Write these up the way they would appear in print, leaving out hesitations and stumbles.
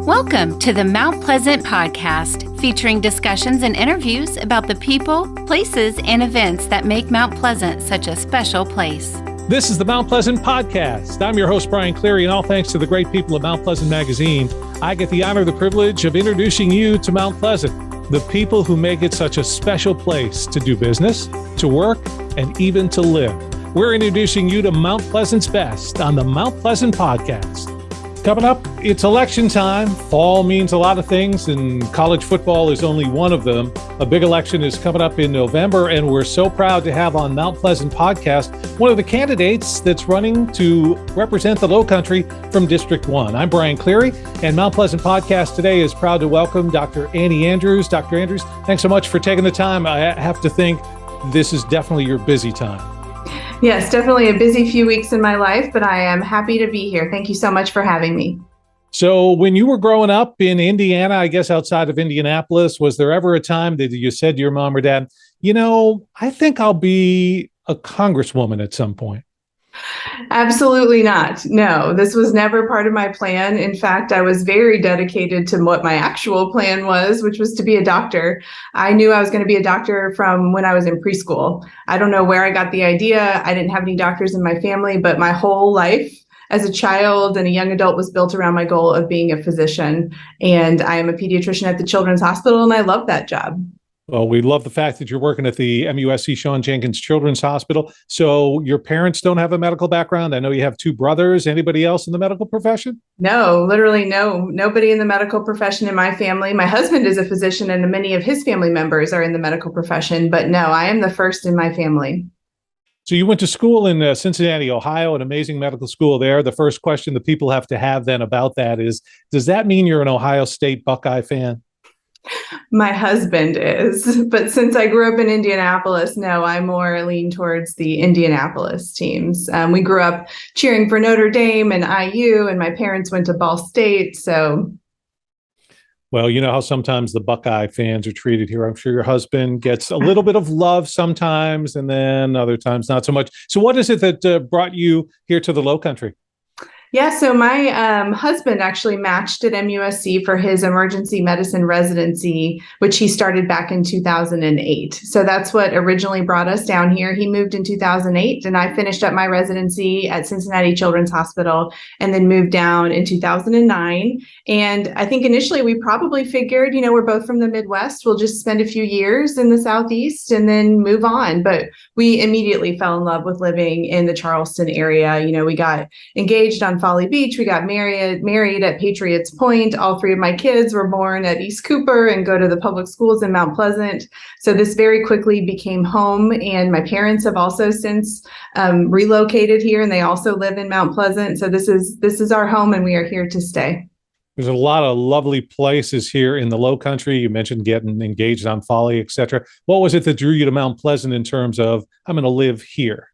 Welcome to the Mount Pleasant Podcast, featuring discussions and interviews about the people, places, and events that make Mount Pleasant such a special place. This is the Mount Pleasant Podcast. I'm your host, Brian Cleary, and all thanks to the great people of Mount Pleasant Magazine, I get the honor and the privilege of introducing you to Mount Pleasant, the people who make it such a special place to do business, to work, and even to live. We're introducing you to Mount Pleasant's best on the Mount Pleasant Podcast. Coming up, it's election time. Fall means a lot of things, and college football is only one of them. A big election is coming up in November, and we're so proud to have on Mount Pleasant Podcast one of the candidates that's running to represent the Lowcountry from District 1. I'm Brian Cleary, and Mount Pleasant Podcast today is proud to welcome Dr. Annie Andrews. Dr. Andrews, thanks so much for taking the time. I have to think this is definitely your busy time. Yes, definitely a busy few weeks in my life, but I am happy to be here. Thank you so much for having me. So when you were growing up in Indiana, I guess outside of Indianapolis, was there ever a time that you said to your mom or dad, I think I'll be a congresswoman at some point? Absolutely not. No, this was never part of my plan. In fact, I was very dedicated to what my actual plan was, which was to be a doctor. I knew I was going to be a doctor from when I was in preschool. I don't know where I got the idea. I didn't have any doctors in my family, but my whole life as a child and a young adult was built around my goal of being a physician. And I am a pediatrician at the Children's Hospital, and I love that job. Well, we love the fact that you're working at the MUSC Sean Jenkins Children's Hospital. So your parents don't have a medical background. I know you have two brothers. Anybody else in the medical profession? No, literally nobody in the medical profession in my family. My husband is a physician and many of his family members are in the medical profession. But no, I am the first in my family. So you went to school in Cincinnati, Ohio, an amazing medical school there. The first question that people have to have then about that is, does that mean you're an Ohio State Buckeye fan? My husband is, but since I grew up in Indianapolis, no, I more lean towards the Indianapolis teams. We grew up cheering for Notre Dame and IU, and my parents went to Ball State. So, well, you know how sometimes the Buckeye fans are treated here. I'm sure your husband gets a little bit of love sometimes, and then other times not so much. So what is it that brought you here to the Lowcountry? Yeah, so my husband actually matched at MUSC for his emergency medicine residency, which he started back in 2008. So that's what originally brought us down here. He moved in 2008, and I finished up my residency at Cincinnati Children's Hospital and then moved down in 2009. And I think initially we probably figured, we're both from the Midwest. We'll just spend a few years in the Southeast and then move on. But we immediately fell in love with living in the Charleston area. We got engaged on Folly Beach. We got married at Patriots Point. All three of my kids were born at East Cooper and go to the public schools in Mount Pleasant. So this very quickly became home. And my parents have also since relocated here, and they also live in Mount Pleasant. So this is our home, and we are here to stay. There's a lot of lovely places here in the Lowcountry. You mentioned getting engaged on Folly, et cetera. What was it that drew you to Mount Pleasant in terms of, I'm going to live here?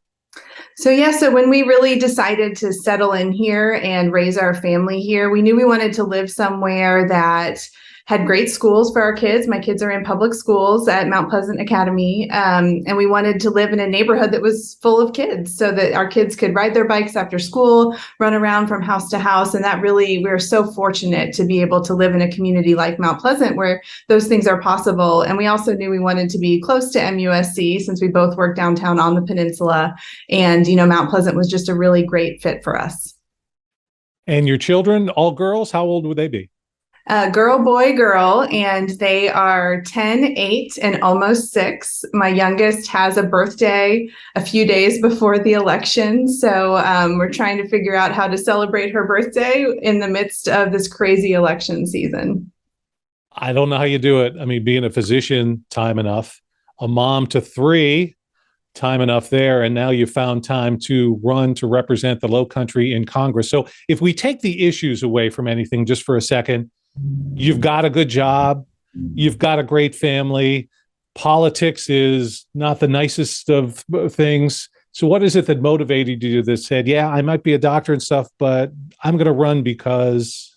So when we really decided to settle in here and raise our family here, we knew we wanted to live somewhere that had great schools for our kids. My kids are in public schools at Mount Pleasant Academy. And we wanted to live in a neighborhood that was full of kids so that our kids could ride their bikes after school, run around from house to house. And that really, we're so fortunate to be able to live in a community like Mount Pleasant where those things are possible. And we also knew we wanted to be close to MUSC since we both work downtown on the peninsula. And, Mount Pleasant was just a really great fit for us. And your children, all girls, how old would they be? Girl, boy, girl, and they are 10, 8, and almost 6. My youngest has a birthday a few days before the election, so we're trying to figure out how to celebrate her birthday in the midst of this crazy election season. I don't know how you do it. I mean, being a physician, time enough. A mom to 3, time enough there. And now you found time to run to represent the Lowcountry in Congress. So if we take the issues away from anything just for a second, you've got a good job. You've got a great family. Politics is not the nicest of things. So what is it that motivated you that said, yeah, I might be a doctor and stuff, but I'm going to run because...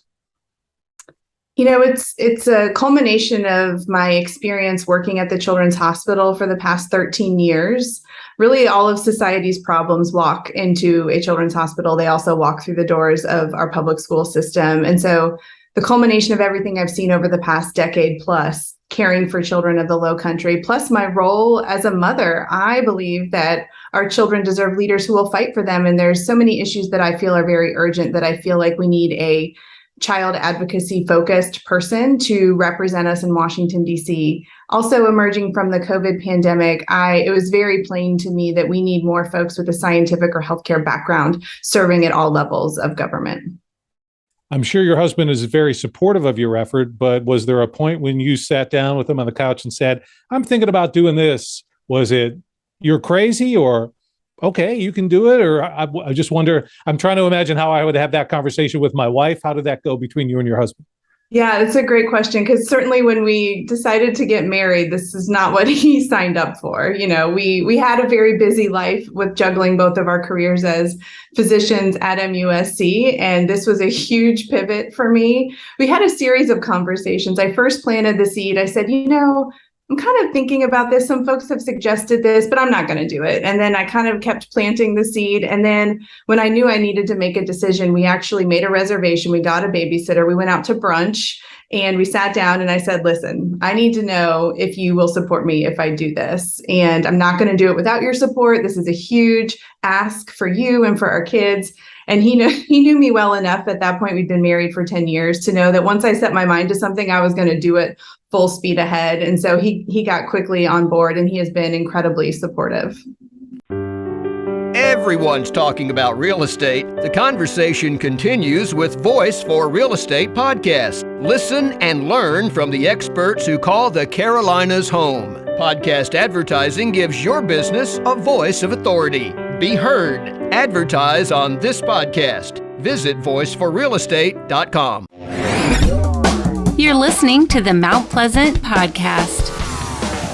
It's a culmination of my experience working at the Children's Hospital for the past 13 years. Really, all of society's problems walk into a children's hospital. They also walk through the doors of our public school system. And so the culmination of everything I've seen over the past decade plus, caring for children of the Low Country, plus my role as a mother, I believe that our children deserve leaders who will fight for them. And there's so many issues that I feel are very urgent that I feel like we need a child advocacy focused person to represent us in Washington, D.C. Also emerging from the COVID pandemic, it was very plain to me that we need more folks with a scientific or healthcare background serving at all levels of government. I'm sure your husband is very supportive of your effort, but was there a point when you sat down with him on the couch and said, I'm thinking about doing this? Was it, you're crazy, or okay, you can do it? Or I just wonder, I'm trying to imagine how I would have that conversation with my wife. How did that go between you and your husband? Yeah, it's a great question, because certainly when we decided to get married, this is not what he signed up for. You know, we had a very busy life with juggling both of our careers as physicians at MUSC, and this was a huge pivot for me. We had a series of conversations. I first planted the seed. I said, I'm kind of thinking about this. Some folks have suggested this, but I'm not going to do it. And then I kind of kept planting the seed. And then when I knew I needed to make a decision, we actually made a reservation. We got a babysitter. We went out to brunch and we sat down and I said, listen, I need to know if you will support me if I do this. And I'm not going to do it without your support. This is a huge ask for you and for our kids. And he knew me well enough at that point, we'd been married for 10 years, to know that once I set my mind to something, I was going to do it full speed ahead. And so he got quickly on board, and he has been incredibly supportive. Everyone's talking about real estate. The conversation continues with Voice for Real Estate podcast. Listen and learn from the experts who call the Carolinas home. Podcast advertising gives your business a voice of authority. Be heard. Advertise on this podcast. Visit voiceforrealestate.com. You're listening to the Mount Pleasant podcast.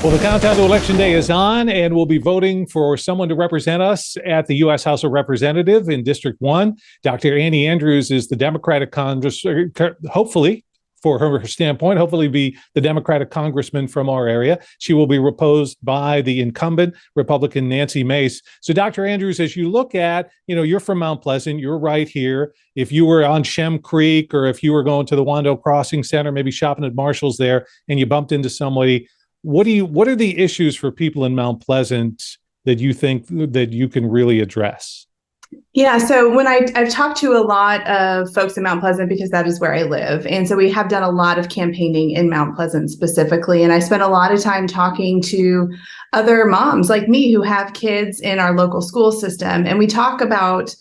Well, the countdown to Election Day is on, and we'll be voting for someone to represent us at the U.S. House of Representatives in District 1. Dr. Annie Andrews is the Democratic hopefully, for her standpoint, hopefully be the Democratic congressman from our area. She will be opposed by the incumbent Republican Nancy Mace. So, Dr. Andrews, as you look at, you're from Mount Pleasant, you're right here. If you were on Shem Creek, or if you were going to the Wando Crossing Center, maybe shopping at Marshall's there, and you bumped into somebody, what are the issues for people in Mount Pleasant that you think that you can really address? Yeah, so when I've talked to a lot of folks in Mount Pleasant, because that is where I live. And so we have done a lot of campaigning in Mount Pleasant specifically. And I spent a lot of time talking to other moms like me who have kids in our local school system. And we talk about,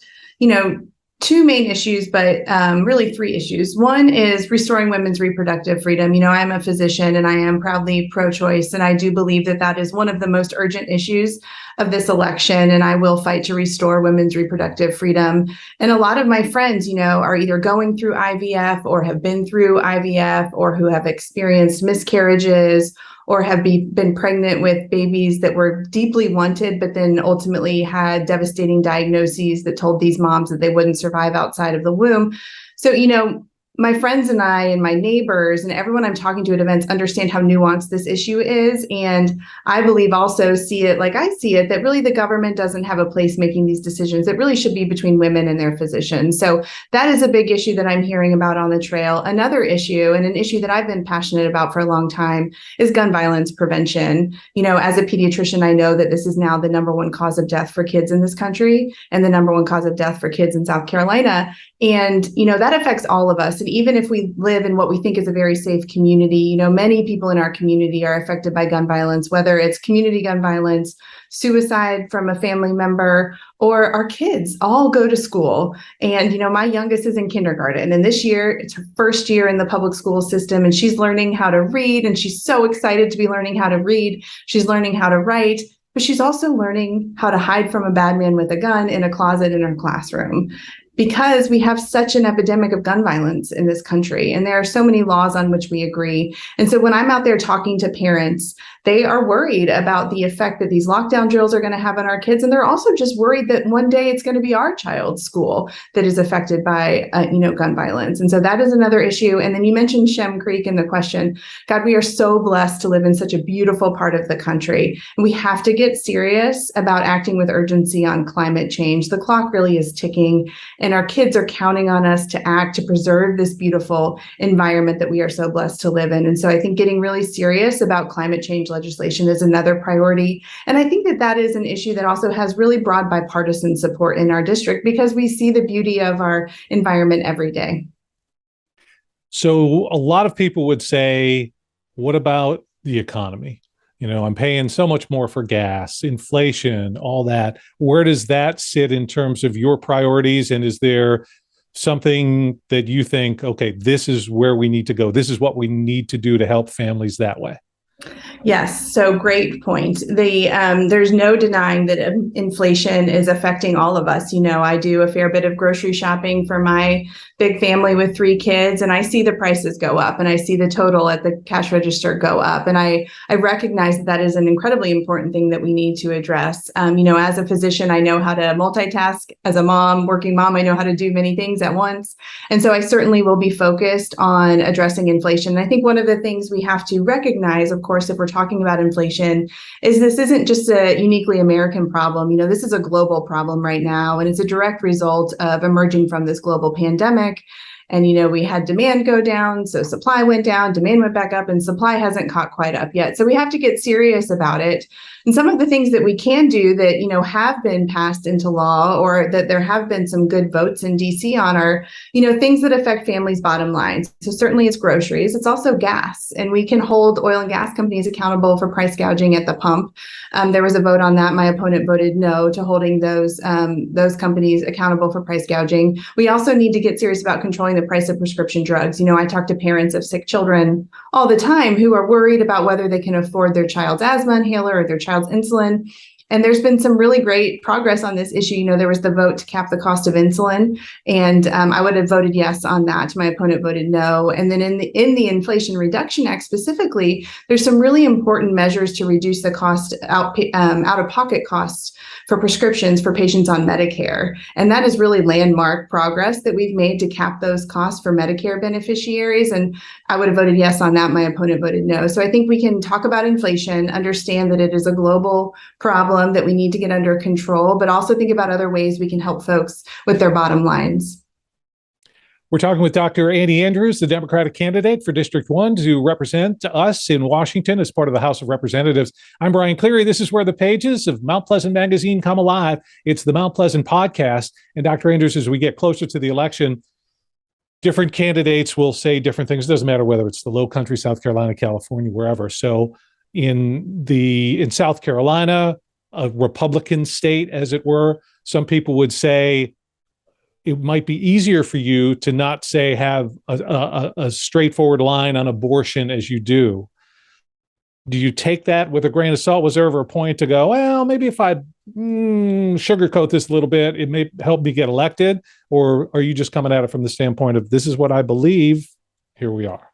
two main issues, but really three issues. One is restoring women's reproductive freedom. I'm a physician and I am proudly pro-choice. And I do believe that that is one of the most urgent issues of this election. And I will fight to restore women's reproductive freedom. And a lot of my friends, are either going through IVF or have been through IVF, or who have experienced miscarriages, or have been pregnant with babies that were deeply wanted, but then ultimately had devastating diagnoses that told these moms that they wouldn't survive outside of the womb. So, my friends and I and my neighbors and everyone I'm talking to at events understand how nuanced this issue is. And I believe also see it like I see it, that really the government doesn't have a place making these decisions. It really should be between women and their physicians. So that is a big issue that I'm hearing about on the trail. Another issue, and an issue that I've been passionate about for a long time, is gun violence prevention. As a pediatrician, I know that this is now the number one cause of death for kids in this country and the number one cause of death for kids in South Carolina. And, that affects all of us. And even if we live in what we think is a very safe community, many people in our community are affected by gun violence, whether it's community gun violence, suicide from a family member, or our kids all go to school. And, my youngest is in kindergarten, and this year it's her first year in the public school system, and she's learning how to read, and she's so excited to be learning how to read. She's learning how to write, but she's also learning how to hide from a bad man with a gun in a closet in her classroom, because we have such an epidemic of gun violence in this country. And there are so many laws on which we agree. And so when I'm out there talking to parents, they are worried about the effect that these lockdown drills are going to have on our kids. And they're also just worried that one day it's going to be our child's school that is affected by, gun violence. And so that is another issue. And then you mentioned Shem Creek in the question. God, we are so blessed to live in such a beautiful part of the country. And we have to get serious about acting with urgency on climate change. The clock really is ticking. And our kids are counting on us to act to preserve this beautiful environment that we are so blessed to live in. And so I think getting really serious about climate change legislation is another priority. And I think that that is an issue that also has really broad bipartisan support in our district because we see the beauty of our environment every day. So a lot of people would say, what about the economy? I'm paying so much more for gas, inflation, all that. Where does that sit in terms of your priorities? And is there something that you think, okay, this is where we need to go? This is what we need to do to help families that way? Yes, so great point. There's no denying that inflation is affecting all of us. I do a fair bit of grocery shopping for my big family with 3 kids, and I see the prices go up, and I see the total at the cash register go up, and I recognize that is an incredibly important thing that we need to address. As a physician, I know how to multitask. As a working mom, I know how to do many things at once, and so I certainly will be focused on addressing inflation. And I think one of the things we have to recognize, of course, if we're talking about inflation, is this isn't just a uniquely American problem. This is a global problem right now, and it's a direct result of emerging from this global pandemic. And, we had demand go down, so supply went down, demand went back up, and supply hasn't caught quite up yet. So we have to get serious about it. And some of the things that we can do that, have been passed into law or that there have been some good votes in DC on are, things that affect families' bottom lines. So certainly it's groceries. It's also gas. And we can hold oil and gas companies accountable for price gouging at the pump. There was a vote on that. My opponent voted no to holding those companies accountable for price gouging. We also need to get serious about controlling the price of prescription drugs. I talk to parents of sick children all the time who are worried about whether they can afford their child's asthma inhaler or their child's insulin. And there's been some really great progress on this issue. There was the vote to cap the cost of insulin, and I would have voted yes on that. My opponent voted no. And then in the Inflation Reduction Act specifically, there's some really important measures to reduce the cost out-of-pocket costs for prescriptions for patients on Medicare. And that is really landmark progress that we've made to cap those costs for Medicare beneficiaries. And I would have voted yes on that. My opponent voted no. So I think we can talk about inflation, understand that it is a global problem that we need to get under control, but also think about other ways we can help folks with their bottom lines. We're talking with Dr. Annie Andrews, the Democratic candidate for District 1 to represent us in Washington as part of the House of Representatives. I'm Brian Cleary. This is where the pages of Mount Pleasant Magazine come alive. It's the Mount Pleasant Podcast. And Dr. Andrews, as we get closer to the election, different candidates will say different things. It doesn't matter whether it's the Low Country, South Carolina, California, wherever. So in South Carolina, a Republican state, as it were, some people would say it might be easier for you to not say have a straightforward line on abortion as you do. Do you take that with a grain of salt? Was there ever a point to go, well, maybe if I sugarcoat this a little bit, it may help me get elected? Or are you just coming at it from the standpoint of this is what I believe, here we are?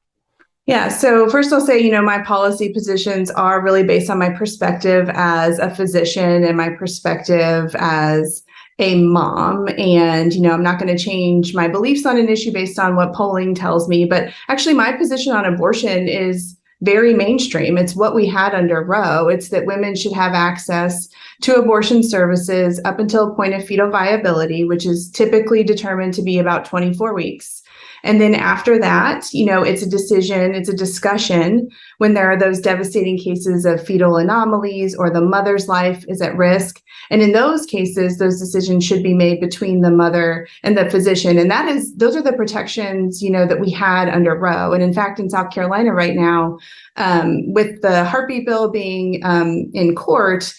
Yeah. So first I'll say, my policy positions are really based on my perspective as a physician and my perspective as a mom. And, I'm not going to change my beliefs on an issue based on what polling tells me. But actually, my position on abortion is very mainstream. It's what we had under Roe. It's that women should have access to abortion services up until a point of fetal viability, which is typically determined to be about 24 weeks. And then after that, it's a decision, it's a discussion when there are those devastating cases of fetal anomalies or the mother's life is at risk. And in those cases, those decisions should be made between the mother and the physician. And those are the protections, that we had under Roe. And in fact, in South Carolina right now, with the heartbeat bill being in court,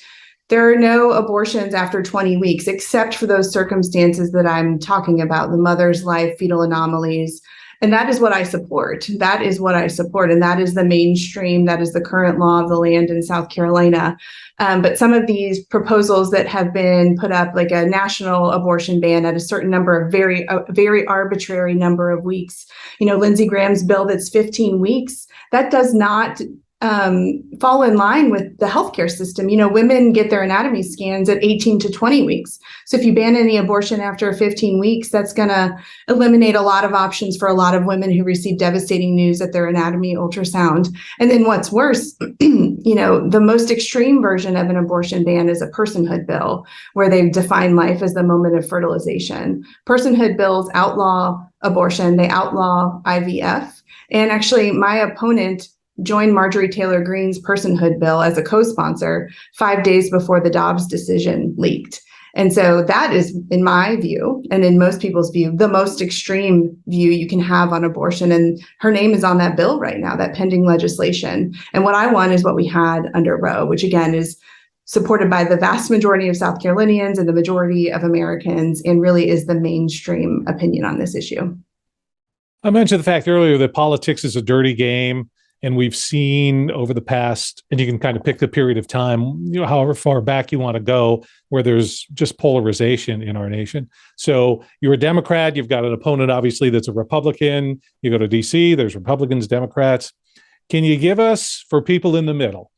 there are no abortions after 20 weeks, except for those circumstances that I'm talking about, the mother's life, fetal anomalies. And that is what I support. That is what I support. And that is the mainstream. That is the current law of the land in South Carolina. But some of these proposals that have been put up, like a national abortion ban at a certain number of very arbitrary number of weeks, Lindsey Graham's bill that's 15 weeks, that does not fall in line with the healthcare system. Women get their anatomy scans at 18 to 20 weeks. So if you ban any abortion after 15 weeks, that's going to eliminate a lot of options for a lot of women who receive devastating news at their anatomy ultrasound. And then what's worse, the most extreme version of an abortion ban is a personhood bill, where they define life as the moment of fertilization. Personhood bills outlaw abortion, they outlaw IVF. And actually, my opponent joined Marjorie Taylor Greene's personhood bill as a co-sponsor 5 days before the Dobbs decision leaked. And so that is, in my view, and in most people's view, the most extreme view you can have on abortion. And her name is on that bill right now, that pending legislation. And what I want is what we had under Roe, which again is supported by the vast majority of South Carolinians and the majority of Americans, and really is the mainstream opinion on this issue. I mentioned the fact earlier that politics is a dirty game. And we've seen over the past, and you can kind of pick the period of time, however far back you want to go, where there's just polarization in our nation. So you're a Democrat, you've got an opponent, obviously, that's a Republican. You go to DC, there's Republicans, Democrats. Can you give us, for people in the middle,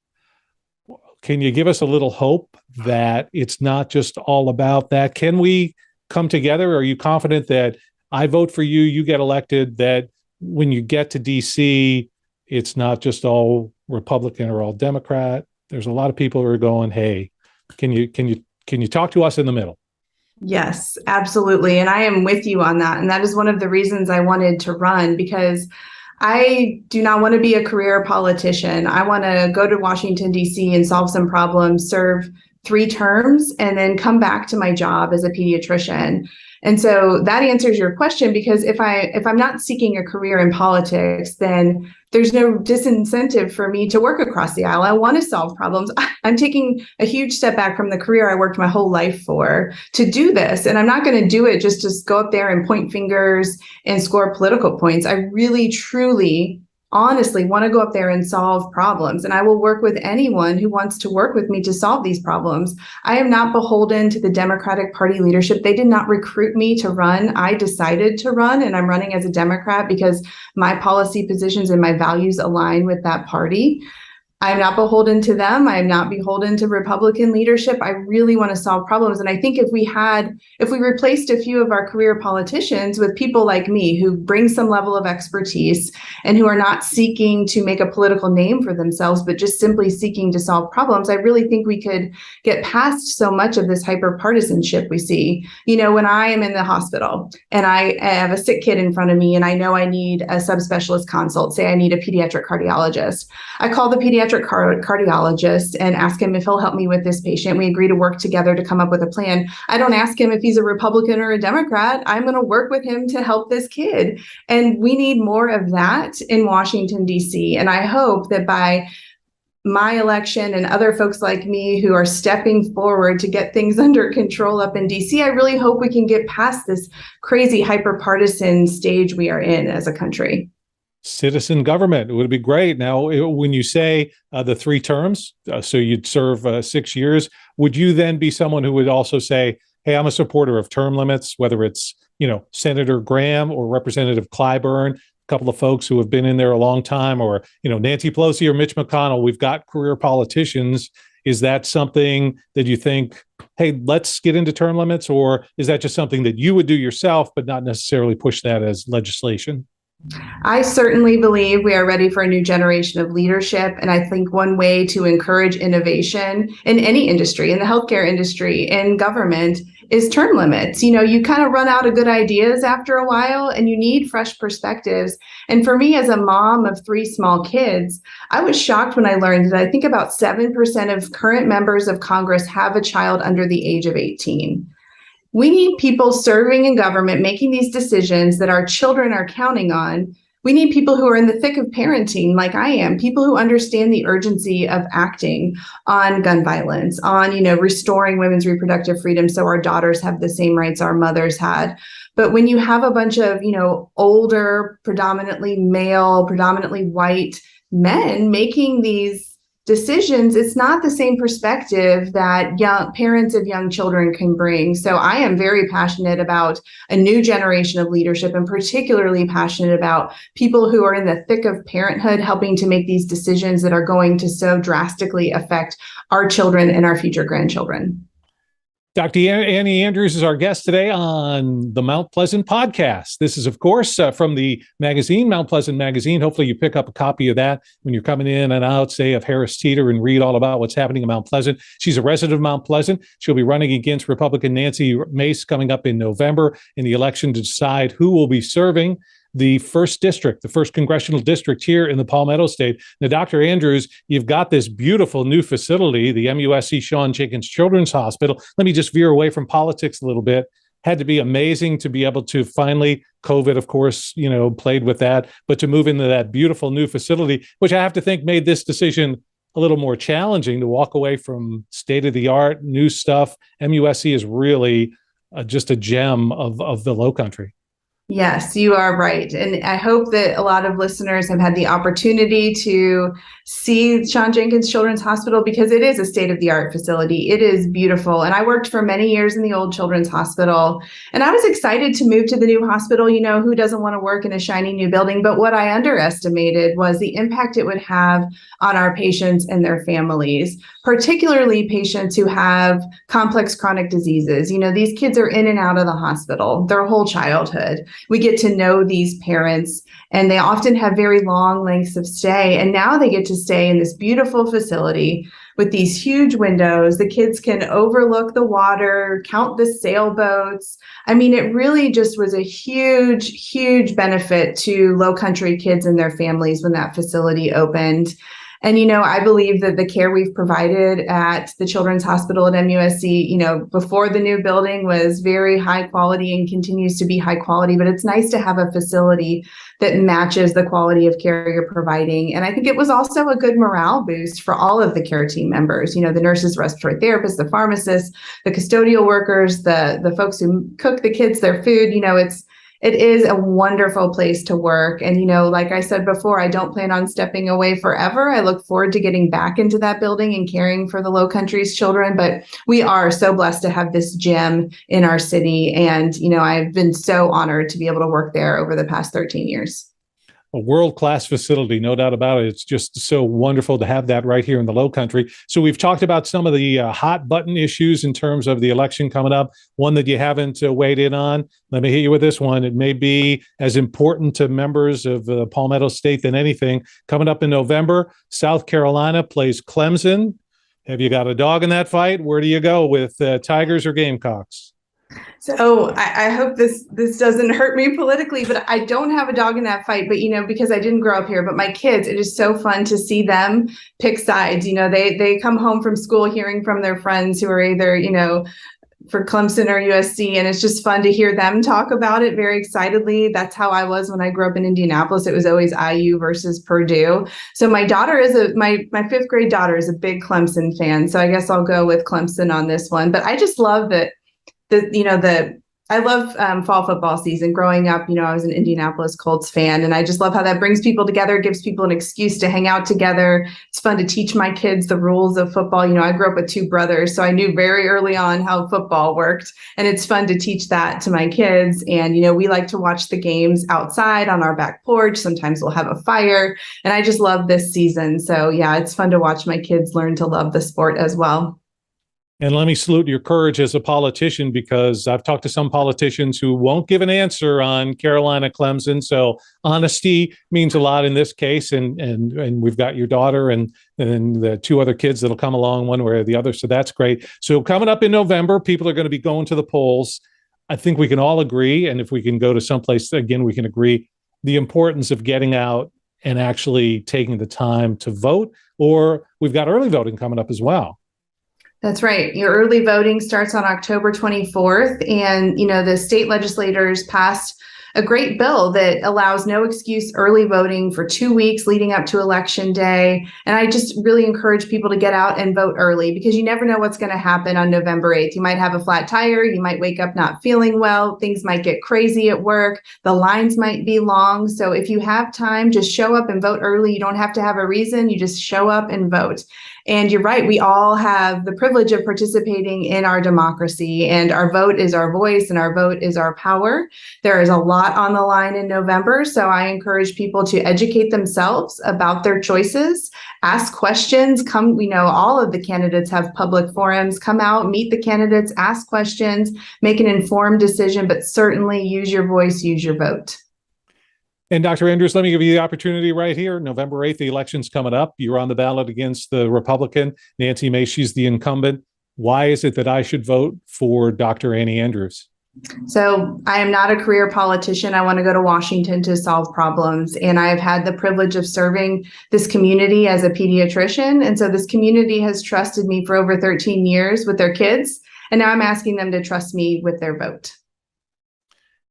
can you give us a little hope that it's not just all about that? Can we come together? Are you confident that I vote for you, you get elected, that when you get to DC, it's not just all Republican or all Democrat? There's a lot of people who are going, hey, can you talk to us in the middle? Yes, absolutely. And I am with you on that. And that is one of the reasons I wanted to run, because I do not want to be a career politician. I want to go to Washington, D.C. and solve some problems, serve 3 terms, and then come back to my job as a pediatrician. And so that answers your question, because if I'm not seeking a career in politics, then there's no disincentive for me to work across the aisle. I want to solve problems. I'm taking a huge step back from the career I worked my whole life for to do this. And I'm not going to do it just to go up there and point fingers and score political points. I really, truly, honestly want to go up there and solve problems. And I will work with anyone who wants to work with me to solve these problems. I am not beholden to the Democratic Party leadership. They did not recruit me to run. I decided to run, and I'm running as a Democrat because my policy positions and my values align with that party. I'm not beholden to them. I am not beholden to Republican leadership. I really want to solve problems. And I think if we replaced a few of our career politicians with people like me who bring some level of expertise and who are not seeking to make a political name for themselves, but just simply seeking to solve problems, I really think we could get past so much of this hyper-partisanship we see. When I am in the hospital and I have a sick kid in front of me and I know I need a subspecialist consult, say I need a pediatric cardiologist, I call the pediatric cardiologist and ask him if he'll help me with this patient. We agree to work together to come up with a plan. I don't ask him if he's a Republican or a Democrat. I'm going to work with him to help this kid. And we need more of that in Washington, D.C. And I hope that by my election and other folks like me who are stepping forward to get things under control up in DC, I really hope we can get past this crazy hyper-partisan stage we are in as a country. Citizen government. It would be great. Now, when you say the 3 terms, so you'd serve 6 years, would you then be someone who would also say, hey, I'm a supporter of term limits, whether it's, Senator Graham or Representative Clyburn, a couple of folks who have been in there a long time, or, Nancy Pelosi or Mitch McConnell, we've got career politicians. Is that something that you think, hey, let's get into term limits? Or is that just something that you would do yourself, but not necessarily push that as legislation? I certainly believe we are ready for a new generation of leadership. And I think one way to encourage innovation in any industry, in the healthcare industry, in government, is term limits. You kind of run out of good ideas after a while and you need fresh perspectives. And for me, as a mom of 3 small kids, I was shocked when I learned that I think about 7% of current members of Congress have a child under the age of 18. We need people serving in government, making these decisions that our children are counting on. We need people who are in the thick of parenting, like I am, people who understand the urgency of acting on gun violence, on, restoring women's reproductive freedom so our daughters have the same rights our mothers had. But when you have a bunch of, older, predominantly male, predominantly white men making these decisions, it's not the same perspective that young parents of young children can bring. So I am very passionate about a new generation of leadership, and particularly passionate about people who are in the thick of parenthood, helping to make these decisions that are going to so drastically affect our children and our future grandchildren. Dr. Annie Andrews is our guest today on the Mount Pleasant podcast. This is, of course, from the magazine, Mount Pleasant Magazine. Hopefully you pick up a copy of that when you're coming in and out, say, of Harris Teeter, and read all about what's happening in Mount Pleasant. She's a resident of Mount Pleasant. She'll be running against Republican Nancy Mace coming up in November in the election to decide who will be serving the first district, the first congressional district here in the Palmetto State. Now, Dr. Andrews, you've got this beautiful new facility, the MUSC Sean Jenkins Children's Hospital. Let me just veer away from politics a little bit. Had to be amazing to be able to finally, COVID, of course, played with that, but to move into that beautiful new facility, which I have to think made this decision a little more challenging to walk away from state-of-the-art new stuff. MUSC is really just a gem of the Lowcountry. Yes, you are right. And I hope that a lot of listeners have had the opportunity to see Sean Jenkins Children's Hospital, because it is a state-of-the-art facility. It is beautiful. And I worked for many years in the old Children's Hospital, and I was excited to move to the new hospital. Who doesn't want to work in a shiny new building? But what I underestimated was the impact it would have on our patients and their families, particularly patients who have complex chronic diseases. These kids are in and out of the hospital their whole childhood. We get to know these parents, and they often have very long lengths of stay. And now they get to stay in this beautiful facility with these huge windows. The kids can overlook the water, count the sailboats. I mean, it really just was a huge, huge benefit to Lowcountry kids and their families when that facility opened. And, I believe that the care we've provided at the Children's Hospital at MUSC, before the new building was very high quality and continues to be high quality, but it's nice to have a facility that matches the quality of care you're providing. And I think it was also a good morale boost for all of the care team members, the nurses, respiratory therapists, the pharmacists, the custodial workers, the folks who cook the kids their food. It is a wonderful place to work. And, like I said before, I don't plan on stepping away forever. I look forward to getting back into that building and caring for the Lowcountry's children. But we are so blessed to have this gem in our city. And, I've been so honored to be able to work there over the past 13 years. A world-class facility, no doubt about it. It's just so wonderful to have that right here in the Lowcountry. So we've talked about some of the hot button issues in terms of the election coming up. One that you haven't weighed in on. Let me hit you with this one. It may be as important to members of Palmetto State than anything. Coming up in November, South Carolina plays Clemson. Have you got a dog in that fight? Where do you go with Tigers or Gamecocks? So I hope this doesn't hurt me politically, but I don't have a dog in that fight. But, because I didn't grow up here, but my kids, it is so fun to see them pick sides. They come home from school hearing from their friends who are either, for Clemson or USC. And it's just fun to hear them talk about it very excitedly. That's how I was when I grew up in Indianapolis. It was always IU versus Purdue. So my daughter my fifth grade daughter is a big Clemson fan. So I guess I'll go with Clemson on this one. But I just love that. I love fall football season. Growing up, I was an Indianapolis Colts fan, and I just love how that brings people together, gives people an excuse to hang out together. It's fun to teach my kids the rules of football. I grew up with two brothers, so I knew very early on how football worked, and it's fun to teach that to my kids. And, we like to watch the games outside on our back porch. Sometimes we'll have a fire, and I just love this season. So yeah, it's fun to watch my kids learn to love the sport as well. And let me salute your courage as a politician, because I've talked to some politicians who won't give an answer on Carolina Clemson. So honesty means a lot in this case. And we've got your daughter and the two other kids that'll come along one way or the other. So that's great. So coming up in November, people are going to be going to the polls. I think we can all agree. And if we can go to someplace, again, we can agree the importance of getting out and actually taking the time to vote. Or we've got early voting coming up as well. That's right. Your early voting starts on October 24th. And, the state legislators passed a great bill that allows no excuse early voting for 2 weeks leading up to Election Day. And I just really encourage people to get out and vote early, because you never know what's going to happen on November 8th. You might have a flat tire. You might wake up not feeling well. Things might get crazy at work. The lines might be long. So if you have time, just show up and vote early. You don't have to have a reason. You just show up and vote. And you're right, we all have the privilege of participating in our democracy, and our vote is our voice and our vote is our power. There is a lot on the line in November, so I encourage people to educate themselves about their choices, ask questions. All of the candidates have public forums. Come out, meet the candidates, ask questions, make an informed decision, but certainly use your voice, use your vote. And Dr. Andrews, let me give you the opportunity right here. November 8th, the election's coming up. You're on the ballot against the Republican, Nancy Mace. She's the incumbent. Why is it that I should vote for Dr. Annie Andrews? So I am not a career politician. I want to go to Washington to solve problems. And I've had the privilege of serving this community as a pediatrician. And so this community has trusted me for over 13 years with their kids. And now I'm asking them to trust me with their vote.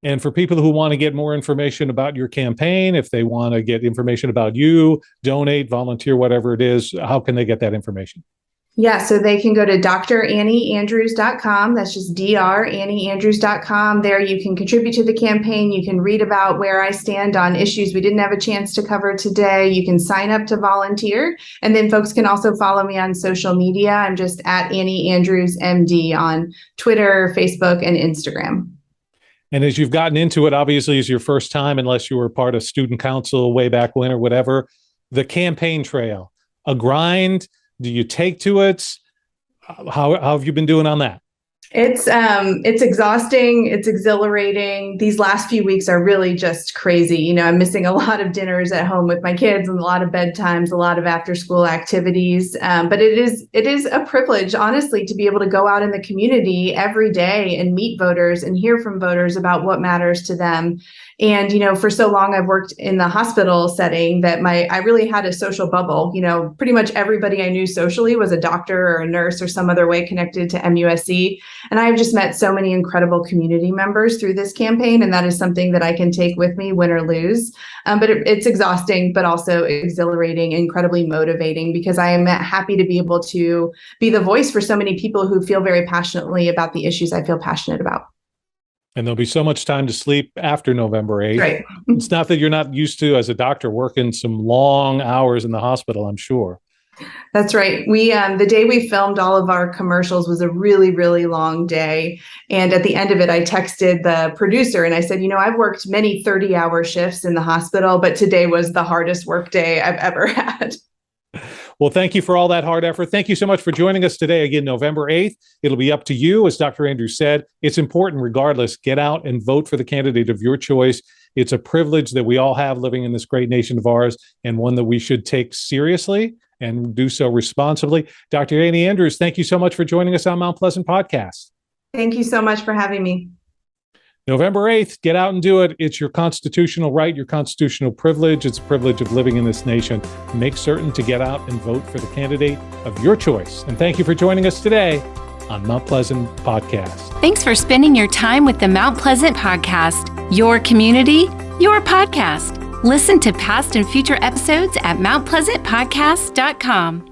And for people who want to get more information about your campaign, if they want to get information about you, donate, volunteer, whatever it is, how can they get that information? Yeah, so they can go to DrAnnieAndrews.com. That's just DrAnnieAndrews.com. There you can contribute to the campaign. You can read about where I stand on issues we didn't have a chance to cover today. You can sign up to volunteer. And then folks can also follow me on social media. I'm just at Annie Andrews MD on Twitter, Facebook, and Instagram. And as you've gotten into it, obviously it's your first time, unless you were part of student council way back when or whatever, the campaign trail, a grind, do you take to it? How have you been doing on that? It's exhausting. It's exhilarating. These last few weeks are really just crazy. I'm missing a lot of dinners at home with my kids and a lot of bedtimes, a lot of after school activities. But it is a privilege, honestly, to be able to go out in the community every day and meet voters and hear from voters about what matters to them. And, for so long I've worked in the hospital setting that I really had a social bubble. Pretty much everybody I knew socially was a doctor or a nurse or some other way connected to MUSC. And I've just met so many incredible community members through this campaign. And that is something that I can take with me, win or lose. But it's exhausting, but also exhilarating, incredibly motivating, because I am happy to be able to be the voice for so many people who feel very passionately about the issues I feel passionate about. And there'll be so much time to sleep after November 8th. Right. It's not that you're not used to, as a doctor, working some long hours in the hospital, I'm sure. That's right. The day we filmed all of our commercials was a really, really long day. And at the end of it, I texted the producer and I said, I've worked many 30-hour shifts in the hospital, but today was the hardest work day I've ever had. Well, thank you for all that hard effort. Thank you so much for joining us today. Again, November 8th, it'll be up to you. As Dr. Andrews said, it's important regardless. Get out and vote for the candidate of your choice. It's a privilege that we all have living in this great nation of ours, and one that we should take seriously and do so responsibly. Dr. Annie Andrews, thank you so much for joining us on Mount Pleasant Podcast. Thank you so much for having me. November 8th, get out and do it. It's your constitutional right, your constitutional privilege. It's a privilege of living in this nation. Make certain to get out and vote for the candidate of your choice. And thank you for joining us today on Mount Pleasant Podcast. Thanks for spending your time with the Mount Pleasant Podcast, your community, your podcast. Listen to past and future episodes at mountpleasantpodcast.com.